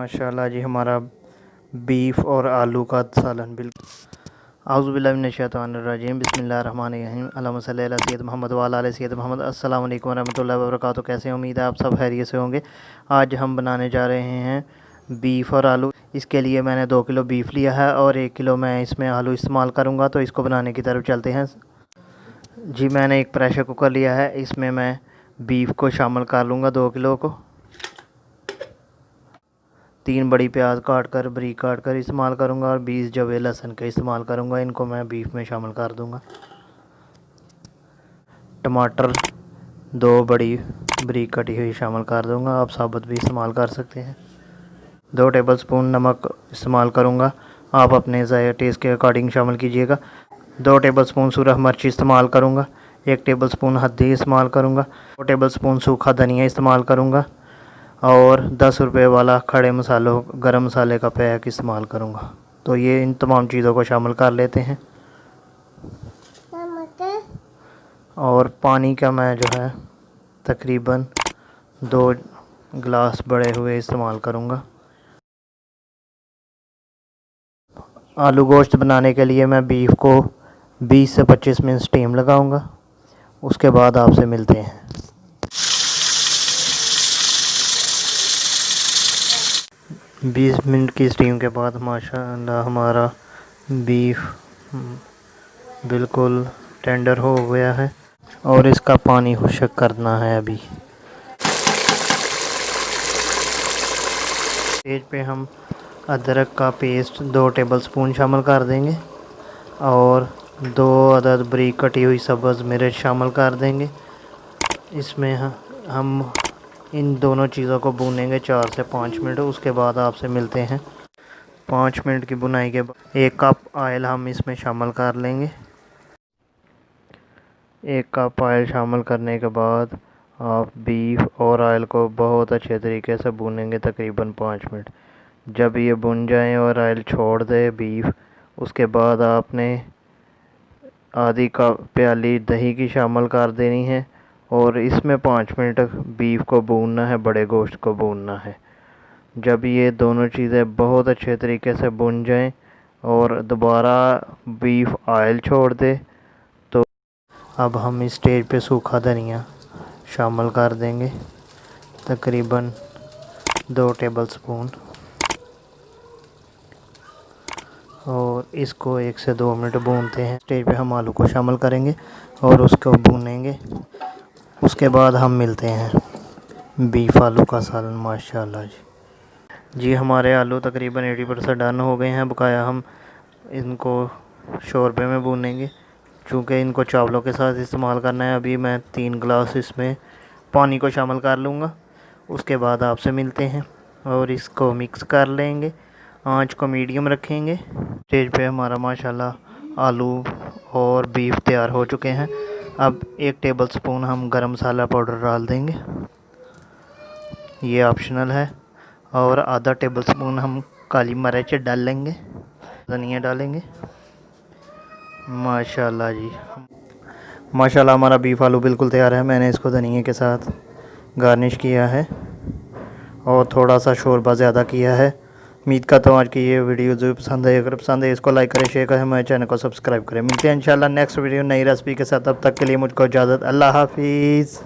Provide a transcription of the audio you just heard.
माशाल्लाह जी, हमारा बीफ और आलू का सालन बिल्कुल। आउज़ुबिल्लाहि मिनश्शैतानिर्रजीम, बिस्मिल्लाहिर्रहमानिर्रहीम, अल्लाहुम्मा सल्लि अला सय्यद मोहम्मद व अला आलि सय्यद मोहम्मद। अस्सलाम वालेकुम वरहमतुल्लाहि वबरकातुहू। कैसे हैं? उम्मीद है आप सब खैरियत से होंगे। आज हम बनाने जा रहे हैं बीफ और आलू। इसके लिए मैंने 2 किलो बीफ लिया है और 1 किलो मैं इसमें आलू इस्तेमाल करूँगा। तो इसको बनाने की तरफ चलते हैं जी। मैंने एक प्रेशर कुकर लिया है, इसमें मैं बीफ को शामिल कर लूँगा 2 किलो को। 3 बड़ी प्याज काट कर बारीक काट कर इस्तेमाल करूँगा और 20 जवे लहसुन का इस्तेमाल करूँगा। इनको मैं बीफ में शामिल कर दूँगा। टमाटर 2 बड़ी बारीक कटी हुई शामिल कर दूँगा, आप साबुत भी इस्तेमाल कर सकते हैं। 2 टेबलस्पून नमक इस्तेमाल करूँगा, आप अपने ज़ायक़े टेस्ट के अकॉर्डिंग शामिल कीजिएगा। 2 टेबलस्पून सूरख मिर्च इस्तेमाल करूँगा। 1 टेबलस्पून हल्दी इस्तेमाल करूँगा। 2 टेबलस्पून सूखा धनिया इस्तेमाल करूँगा और 10 रुपये वाला खड़े मसालों गरम मसाले का पैक इस्तेमाल करूँगा। तो ये इन तमाम चीज़ों को शामिल कर लेते हैं। और पानी का मैं जो है तकरीबन 2 गिलास बड़े हुए इस्तेमाल करूँगा। आलू गोश्त बनाने के लिए मैं बीफ को 20 से 25 मिनट स्टीम लगाऊंगा। उसके बाद आपसे मिलते हैं। 20 मिनट की स्टीम के बाद माशाअल्लाह हमारा बीफ बिल्कुल टेंडर हो गया है और इसका पानी खुश्क करना है। अभी स्टेज पे हम अदरक का पेस्ट 2 टेबलस्पून शामिल कर देंगे और 2 अदद बारीक कटी हुई सब्ज़ मिर्च शामिल कर देंगे। इसमें हम इन दोनों चीज़ों को भूनेंगे 4 से 5 मिनट। उसके बाद आपसे मिलते हैं। 5 मिनट की भुनाई के बाद 1 कप ऑयल हम इसमें शामिल कर लेंगे। 1 कप ऑयल शामिल करने के बाद आप बीफ और ऑयल को बहुत अच्छे तरीके से भूनेंगे तकरीबन 5 मिनट। जब ये भुन जाए और ऑयल छोड़ दे बीफ, उसके बाद आपने आधी कप प्याली दही की शामिल कर देनी है और इसमें 5 मिनट बीफ को भूनना है, बड़े गोश्त को भूनना है। जब ये दोनों चीज़ें बहुत अच्छे तरीके से भुन जाएं और दोबारा बीफ ऑयल छोड़ दे तो अब हम इस स्टेज पे सूखा धनिया शामिल कर देंगे तकरीबन 2 टेबलस्पून और इसको 1 से 2 मिनट भूनते हैं। स्टेज पे हम आलू को शामिल करेंगे और उसको भूनेंगे। उसके बाद हम मिलते हैं। बीफ आलू का सालन माशाल्लाह जी। हमारे आलू तकरीबन 80% डन हो गए हैं। बकाया हम इनको शोरबे में भूनेंगे चूँकि इनको चावलों के साथ इस्तेमाल करना है। अभी मैं 3 गिलास इसमें पानी को शामिल कर लूँगा। उसके बाद आपसे मिलते हैं और इसको मिक्स कर लेंगे। आंच को मीडियम रखेंगे। स्टेज पे हमारा माशाल्लाह आलू और बीफ तैयार हो चुके हैं। अब 1 टेबलस्पून हम गरम मसाला पाउडर डाल देंगे, ये ऑप्शनल है। और आधा टेबलस्पून हम काली मिर्च डाल लेंगे, धनिया डालेंगे। माशाल्लाह जी, माशाल्लाह हमारा बीफ आलू बिल्कुल तैयार है। मैंने इसको धनिया के साथ गार्निश किया है और थोड़ा सा शोरबा ज़्यादा किया है। उम्मीद करता हूँ आज की ये वीडियो ज़रूर पसंद है। अगर पसंद है इसको लाइक करें, शेयर करें, हमारे चैनल को सब्सक्राइब करें। मिलते हैं इंशाल्लाह नेक्स्ट वीडियो नई रेसिपी के साथ। तब तक के लिए मुझको इजाज़त। अल्लाह हाफिज़।